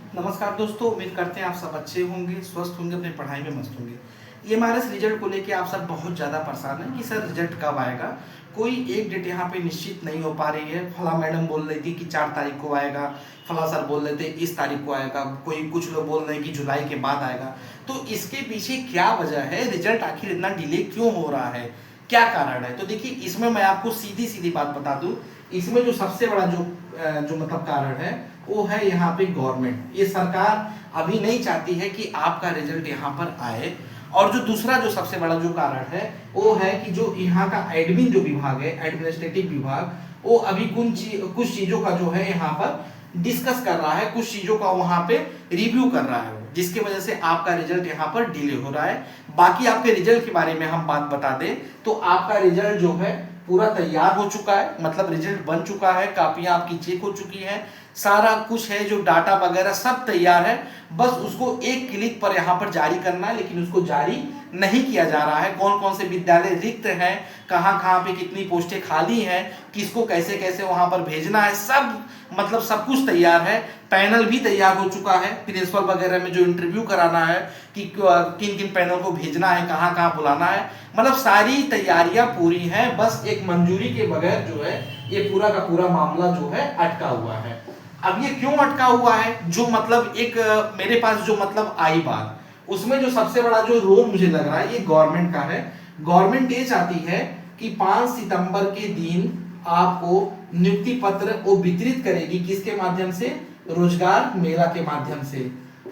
नमस्कार दोस्तों, उम्मीद करते हैं आप सब अच्छे होंगे, स्वस्थ होंगे, अपनी पढ़ाई में मस्त होंगे। ईएमआरएस रिजल्ट को लेके आप सब बहुत ज़्यादा परेशान हैं कि सर रिजल्ट कब आएगा। कोई एक डेट यहाँ पे निश्चित नहीं हो पा रही है। फला मैडम बोल रही थी कि 4 तारीख को आएगा, फला सर बोल रहे थे इस तारीख को आएगा, कोई कुछ लोग बोल रहे हैं कि जुलाई के बाद आएगा। तो इसके पीछे क्या वजह है, रिजल्ट आखिर इतना डिले क्यों हो रहा है, क्या कारण है? तो देखिए, इसमें मैं आपको सीधी सीधी बात बता दूं। इसमें जो सबसे बड़ा जो मतलब कारण है वो है यहाँ पे गवर्नमेंट। ये सरकार अभी नहीं चाहती है कि आपका रिजल्ट यहाँ पर आए। और जो दूसरा जो सबसे बड़ा जो कारण है वो है कि जो यहाँ का एडमिन जो विभाग है, एडमिनिस्ट्रेटिव विभाग, वो अभी कुछ चीजों का जो है यहाँ पर डिस्कस कर रहा है, कुछ चीजों का वहां पे रिव्यू कर रहा है, जिसकी वजह से आपका रिजल्ट यहाँ पर डिले हो रहा है। बाकी आपके रिजल्ट के बारे में हम बात बता दें तो आपका रिजल्ट जो है पूरा तैयार हो चुका है, मतलब रिजल्ट बन चुका है, कापियां आपकी चेक हो चुकी हैं, सारा कुछ है, जो डाटा वगैरह सब तैयार है। बस उसको एक क्लिक पर यहाँ पर जारी करना है, लेकिन उसको जारी नहीं किया जा रहा है। कौन कौन से विद्यालय रिक्त हैं, कहाँ कहाँ पे कितनी पोस्टें खाली हैं, किसको कैसे कैसे वहां पर भेजना है, सब मतलब सब कुछ तैयार है। पैनल भी तैयार हो चुका है, प्रिंसिपल वगैरह में जो इंटरव्यू कराना है कि किन किन पैनल को भेजना है, कहाँ कहाँ बुलाना है, मतलब सारी तैयारियां पूरी हैं। बस एक मंजूरी के बगैर जो है ये पूरा का पूरा मामला जो है अटका हुआ है। अब ये क्यों अटका हुआ है, जो मतलब एक मेरे पास जो मतलब आई बात, उसमें जो सबसे बड़ा जो रोल मुझे लग रहा है ये गवर्नमेंट का है। गवर्नमेंट ये चाहती है कि 5 सितंबर के दिन आपको नियुक्ति पत्र वो वितरित करेगी, किसके माध्यम से? रोजगार मेला के माध्यम से।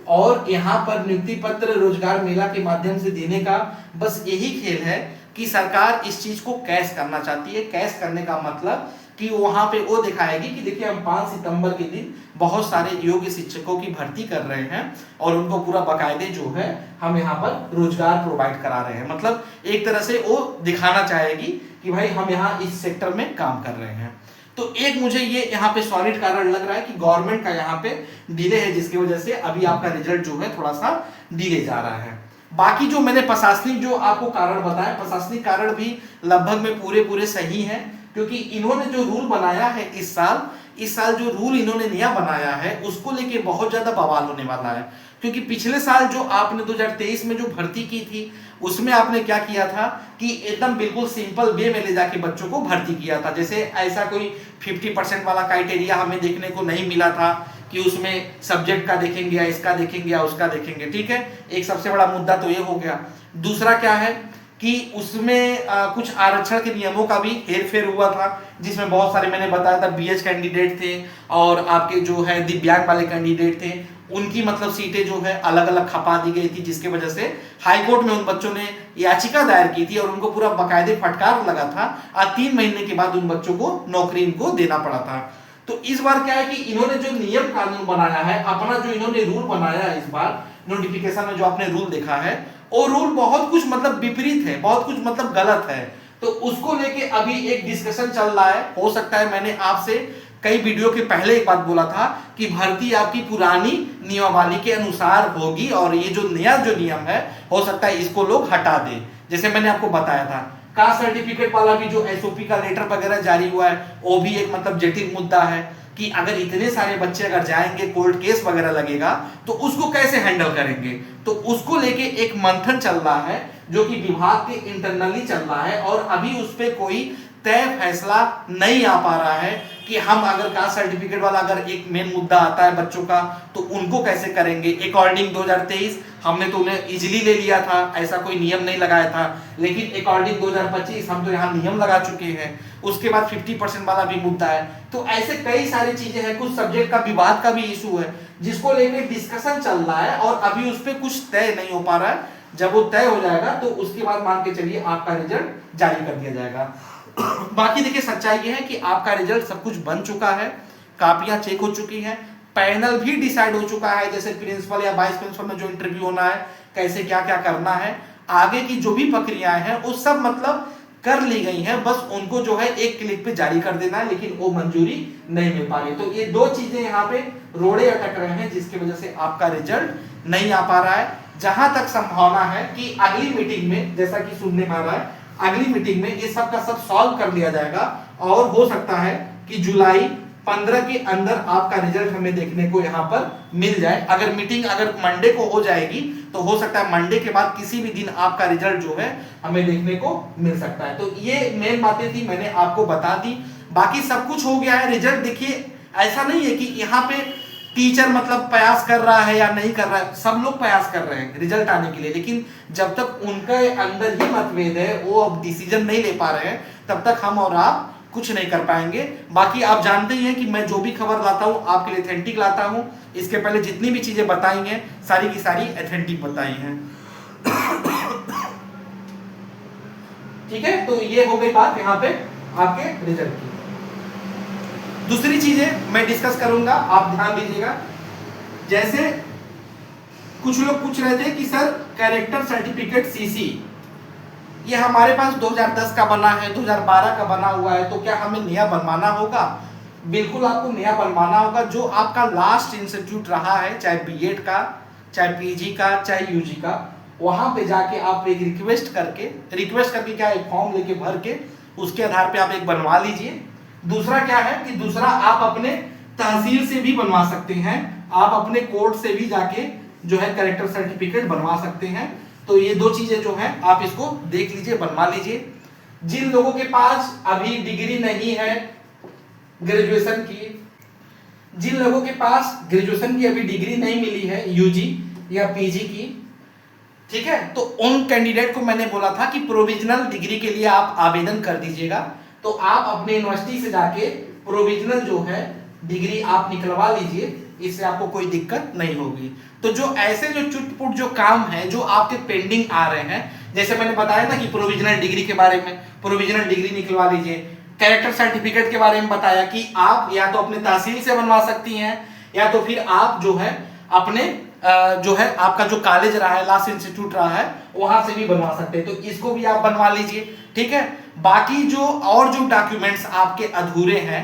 और यहाँ पर नियुक्ति पत्र रोजगार मेला के माध्यम से देने का बस यही खेल है कि सरकार इस चीज को कैश करना चाहती है। कैश करने का मतलब कि वहां पे वो दिखाएगी कि देखिए, हम 5 सितंबर के दिन बहुत सारे योग्य शिक्षकों की भर्ती कर रहे हैं और उनको पूरा बाकायदे जो है हम यहाँ पर रोजगार प्रोवाइड करा रहे हैं। मतलब एक तरह से वो दिखाना चाहेगी कि भाई हम यहाँ इस सेक्टर में काम कर रहे हैं। तो एक मुझे ये यहाँ पे सॉलिड कारण लग रहा है कि गवर्नमेंट का यहाँ पे डिले है, जिसकी वजह से अभी आपका रिजल्ट जो है थोड़ा सा डिले जा रहा है। बाकी जो मैंने प्रशासनिक जो आपको कारण बताया, प्रशासनिक कारण भी लगभग में पूरे सही है, क्योंकि इन्होंने जो रूल बनाया है इस साल जो रूल इन्होंने नया बनाया है उसको लेके बहुत ज्यादा बवाल होने वाला है। क्योंकि पिछले साल जो आपने 2023 में जो भर्ती की थी उसमें आपने क्या किया था कि एकदम बिल्कुल सिंपल वे में ले जाके बच्चों को भर्ती किया था। जैसे ऐसा कोई 50% वाला क्राइटेरिया हमें देखने को नहीं मिला था कि उसमें सब्जेक्ट का देखेंगे या इसका देखेंगे या उसका देखेंगे। ठीक है, एक सबसे बड़ा मुद्दा तो ये हो गया। दूसरा क्या है कि उसमें कुछ आरक्षण के नियमों का भी हेरफेर हुआ था, जिसमें बहुत सारे मैंने बताया था बीएच कैंडिडेट थे और आपके जो है दिव्यांग वाले कैंडिडेट थे, उनकी मतलब सीटें जो है अलग अलग खपा दी गई थी, जिसकी वजह से हाईकोर्ट में उन बच्चों ने याचिका दायर की थी और उनको पूरा बाकायदे फटकार लगा था। आज 3 महीने के बाद उन बच्चों को नौकरी इनको देना पड़ा था। तो इस बार क्या है कि इन्होंने जो नियम कानून बनाया है, अपना जो इन्होंने रूल बनाया है, इस बार नोटिफिकेशन में जो आपने रूल देखा है वो रूल बहुत कुछ मतलब विपरीत है, बहुत कुछ मतलब गलत है। तो उसको लेके अभी एक डिस्कशन चल रहा है। हो सकता है मैंने आपसे कई वीडियो के पहले एक बात बोला था कि भर्ती आपकी पुरानी नियमावली के अनुसार होगी और ये जो नया जो नियम है हो सकता है इसको लोग हटा दें। जैसे मैंने आपको बताया था, कास्ट सर्टिफिकेट वाला भी जो एसओपी का लेटर वगैरह जारी हुआ है वो भी एक मतलब जटिल मुद्दा है कि अगर इतने सारे बच्चे अगर जाएंगे, कोर्ट केस वगैरह लगेगा तो उसको कैसे हैंडल करेंगे। तो उसको लेके एक मंथन चल रहा है जो कि विभाग के इंटरनली चल रहा है और अभी उस पर कोई तय फैसला नहीं आ पा रहा है कि हम अगर कास्ट सर्टिफिकेट वाला अगर एक मेन मुद्दा आता है बच्चों का तो उनको कैसे करेंगे। अकॉर्डिंग 2023 हमने तो उन्हें इजीली ले लिया था, ऐसा कोई नियम नहीं लगाया था, लेकिन अकॉर्डिंग 2025 हम तो यहाँ नियम लगा चुके हैं। उसके बाद 50% वाला भी मुद्दा है। तो ऐसे कई सारी चीजें हैं, कुछ सब्जेक्ट का विवाद का भी इशू है जिसको लेकर डिस्कशन चल रहा है और अभी उस पर कुछ तय नहीं हो पा रहा है। जब वो तय हो जाएगा तो उसके बाद मान के चलिए आपका रिजल्ट जारी कर दिया जाएगा। बाकी देखिए, सच्चाई ये है कि आपका रिजल्ट सब कुछ बन चुका है, कापियां चेक हो चुकी हैं, पैनल भी डिसाइड हो चुका है, जैसे प्रिंसिपल या वाइस प्रिंसिपल में जो इंटरव्यू होना है, कैसे क्या क्या करना है, आगे की जो भी प्रक्रियाएं हैं वो सब मतलब कर ली गई हैं। बस उनको जो है एक क्लिक पे जारी कर देना है, लेकिन वो मंजूरी नहीं मिल पा रही। तो ये दो चीजें यहाँ पे रोड़े अटक रहे हैं जिसकी वजह से आपका रिजल्ट नहीं आ पा रहा है। जहां तक संभावना है कि अगली मीटिंग में, जैसा कि सुनने में आ रहा है, अगली मीटिंग में ये सब का सब सॉल्व कर लिया जाएगा और हो सकता है कि जुलाई 15 के अंदर आपका रिजल्ट हमें देखने को यहाँ पर मिल जाए। अगर मीटिंग अगर मंडे को हो जाएगी तो हो सकता है मंडे के बाद किसी भी दिन आपका रिजल्ट जो है हमें देखने को मिल सकता है। तो ये मेन बातें थी, मैंने आपको बता दी, बाकी सब कुछ हो गया है। रिजल्ट देखिए ऐसा नहीं है कि यहाँ पे टीचर मतलब प्रयास कर रहा है या नहीं कर रहा है, सब लोग प्रयास कर रहे हैं रिजल्ट आने के लिए, लेकिन जब तक उनके अंदर ही मतभेद है, वो अब डिसीजन नहीं ले पा रहे हैं, तब तक हम और आप कुछ नहीं कर पाएंगे। बाकी आप जानते ही हैं कि मैं जो भी खबर लाता हूं आपके लिए ऑथेंटिक लाता हूं। इसके पहले जितनी भी चीजें बताई हैं सारी की सारी ऑथेंटिक बताई हैं। ठीक है, तो ये हो गई बात यहाँ पे आपके रिजल्ट की। दूसरी चीजें मैं डिस्कस करूंगा, आप ध्यान दीजिएगा। जैसे कुछ लोग पूछ रहे थे कि सर कैरेक्टर सर्टिफिकेट सीसी ये हमारे पास 2010 का बना है, 2012 का बना हुआ है, तो क्या हमें नया बनवाना होगा? बिल्कुल आपको नया बनवाना होगा। जो आपका लास्ट इंस्टीट्यूट रहा है, चाहे बीएड का, चाहे पीजी का, चाहे यूजी का, वहां पे जाके आप एक रिक्वेस्ट करके क्या एक फॉर्म लेके भर के उसके आधार पे आप एक बनवा लीजिए। दूसरा क्या है कि दूसरा आप अपने तहसील से भी बनवा सकते हैं, आप अपने कोर्ट से भी जाके जो है कैरेक्टर सर्टिफिकेट बनवा सकते हैं। तो ये दो चीजें जो हैं आप इसको देख लीजिए, बनवा लीजिए। जिन लोगों के पास अभी डिग्री नहीं है ग्रेजुएशन की, जिन लोगों के पास ग्रेजुएशन की अभी डिग्री नहीं मिली है यूजी या पीजी की, ठीक है, तो उन कैंडिडेट को मैंने बोला था कि प्रोविजनल डिग्री के लिए आप आवेदन कर दीजिएगा। तो आप अपने यूनिवर्सिटी से जाके प्रोविजनल जो है डिग्री आप निकलवा लीजिए, इससे आपको कोई दिक्कत नहीं होगी। तो जो ऐसे जो चुटपुट जो काम है जो आपके पेंडिंग आ रहे हैं, जैसे मैंने बताया ना कि प्रोविजनल डिग्री के बारे में, प्रोविजनल डिग्री निकलवा लीजिए। कैरेक्टर सर्टिफिकेट के बारे में बताया कि आप या तो अपने तहसील से बनवा सकती हैं, या तो फिर आप जो है अपने जो है आपका जो कॉलेज रहा है, लास्ट इंस्टीट्यूट रहा है, वहां से भी बनवा सकते हैं। तो इसको भी आप बनवा लीजिए, ठीक है। बाकी जो और जो डॉक्यूमेंट्स आपके अधूरे हैं,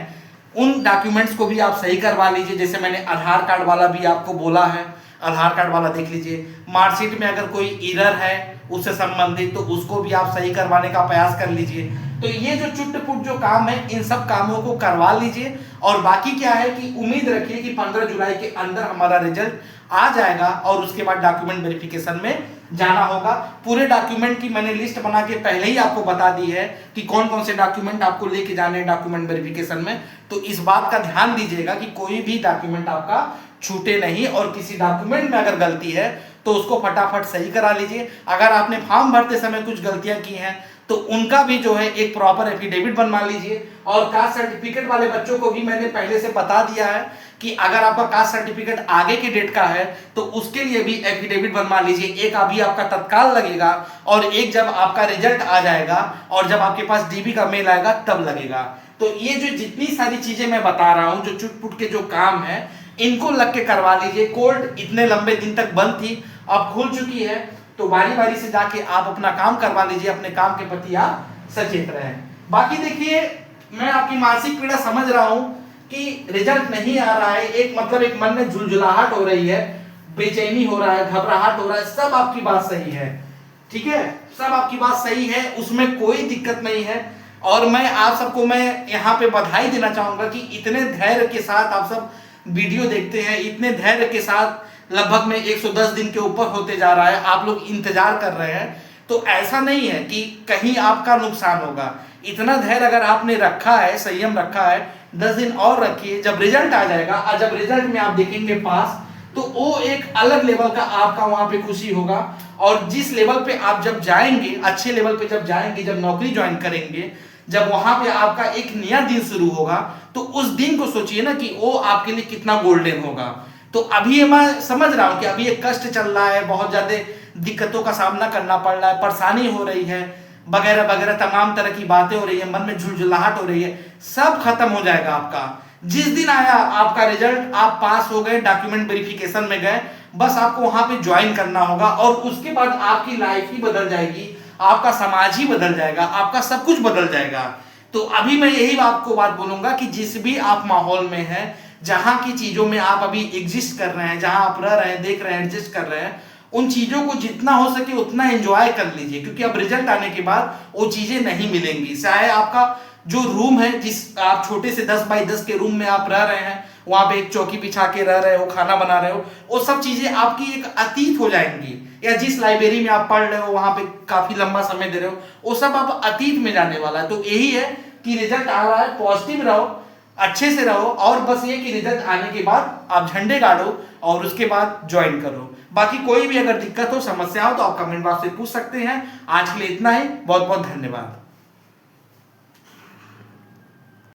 उन डॉक्यूमेंट्स को भी आप सही करवा लीजिए। जैसे मैंने आधार कार्ड वाला भी आपको बोला है, आधार कार्ड वाला देख लीजिए। मार्कशीट में अगर कोई एरर है उससे संबंधित, तो उसको भी आप सही करवाने का प्रयास कर लीजिए। तो ये जो चुटपुट जो काम है, इन सब कामों को करवा लीजिए। और बाकी क्या है कि उम्मीद रखिए कि 15 जुलाई के अंदर हमारा रिजल्ट आ जाएगा और उसके बाद डॉक्यूमेंट वेरिफिकेशन में जाना होगा। पूरे डॉक्यूमेंट की मैंने लिस्ट बना के पहले ही आपको बता दी है कि कौन कौन से डॉक्यूमेंट आपको लेके जाने हैं डॉक्यूमेंट वेरिफिकेशन में। तो इस बात का ध्यान दीजिएगा कि कोई भी डॉक्यूमेंट आपका छूटे नहीं, और किसी डॉक्यूमेंट में अगर गलती है तो उसको फटाफट सही करा लीजिए। अगर आपने फॉर्म भरते समय कुछ गलतियां की हैं तो उनका भी जो है एक प्रॉपर एफिडेविट बनवा लीजिए। और कास्ट सर्टिफिकेट वाले बच्चों को भी मैंने पहले से बता दिया है कि अगर आपका कास्ट सर्टिफिकेट आगे के डेट का है तो उसके लिए भी एफिडेविट बनवा लीजिए। एक अभी आपका तत्काल लगेगा और एक जब आपका रिजल्ट आ जाएगा और जब आपके पास डीबी का मेल आएगा तब लगेगा। तो ये जो जितनी सारी चीजें मैं बता रहा हूं, जो चुटपुट के जो काम है, इनको लग के करवा लीजिए। कोर्ट इतने लंबे दिन तक बंद थी, अब खुल चुकी है, तो बारी बारी से जाके आप अपना काम करवा लीजिए। अपने काम के प्रति आप सचेत रहें। बाकी देखिए, मैं आपकी मानसिक पीड़ा समझ रहा हूं कि रिजल्ट नहीं आ रहा है, एक मतलब एक मन में झुलझुलाहट हो रही है, बेचैनी हो रहा है, घबराहट हो रहा है, सब आपकी बात सही है, ठीक है, सब आपकी बात सही है, उसमें कोई दिक्कत नहीं है। और मैं आप सबको मैं यहाँ पे बधाई देना चाहूंगा कि इतने धैर्य के साथ आप सब वीडियो देखते हैं, इतने धैर्य के साथ लगभग में 110 दिन के ऊपर होते जा रहा है, आप लोग इंतजार कर रहे हैं। तो ऐसा नहीं है कि कहीं आपका नुकसान होगा। इतना धैर्य अगर आपने रखा है, संयम रखा है, 10 दिन और रखिए। जब रिजल्ट आ जाएगा और जब रिजल्ट में आप देखेंगे पास, तो वो एक अलग लेवल का आपका वहां पे खुशी होगा। और जिस लेवल पे आप जब जाएंगे, अच्छे लेवल पे जब जाएंगे, जब नौकरी ज्वाइन करेंगे, जब वहां पे आपका एक नया दिन शुरू होगा, तो उस दिन को सोचिए ना कि वो आपके लिए कितना गोल्डन होगा। तो अभी मैं समझ रहा हूं कि अभी एक कष्ट चल रहा है, बहुत ज्यादा दिक्कतों का सामना करना पड़ रहा है, परेशानी हो रही है, वगैरह वगैरह तमाम तरह की बातें हो रही है, मन में झुलझुलाहट हो रही है, सब खत्म हो जाएगा आपका। जिस दिन आया आपका रिजल्ट, आप पास हो गए, डॉक्यूमेंट वेरिफिकेशन में गए, बस आपको वहां पे ज्वाइन करना होगा और उसके बाद आपकी लाइफ ही बदल जाएगी, आपका समाज ही बदल जाएगा, आपका सब कुछ बदल जाएगा। तो अभी मैं यही आपको बात बोलूंगा कि जिस भी आप माहौल में हैं, जहां की चीजों में आप अभी एग्जिस्ट कर रहे हैं, जहां आप रह रहे हैं, देख रहे हैं, एडजस्ट कर रहे हैं, उन चीजों को जितना हो सके उतना एंजॉय कर लीजिए, क्योंकि अब रिजल्ट आने के बाद वो चीजें नहीं मिलेंगी। चाहे आपका जो रूम है, जिस आप छोटे से 10 बाई 10 के रूम में आप रह रहे हैं, वहां पे एक चौकी बिछा के रह रहे हो, खाना बना रहे हो, वो सब चीजें आपकी एक अतीत हो जाएंगी। या जिस लाइब्रेरी में आप पढ़ रहे हो, वहां पे काफी लंबा समय दे रहे हो, वो सब आप अतीत में जाने वाला है। तो यही है कि रिजल्ट आ रहा है, पॉजिटिव रहो, अच्छे से रहो, और बस ये कि रिजल्ट आने के बाद आप झंडे गाड़ो और उसके बाद ज्वाइन करो। बाकी कोई भी अगर दिक्कत हो, समस्या हो, तो आप कमेंट बॉक्स से पूछ सकते हैं। आज के लिए इतना ही, बहुत बहुत धन्यवाद।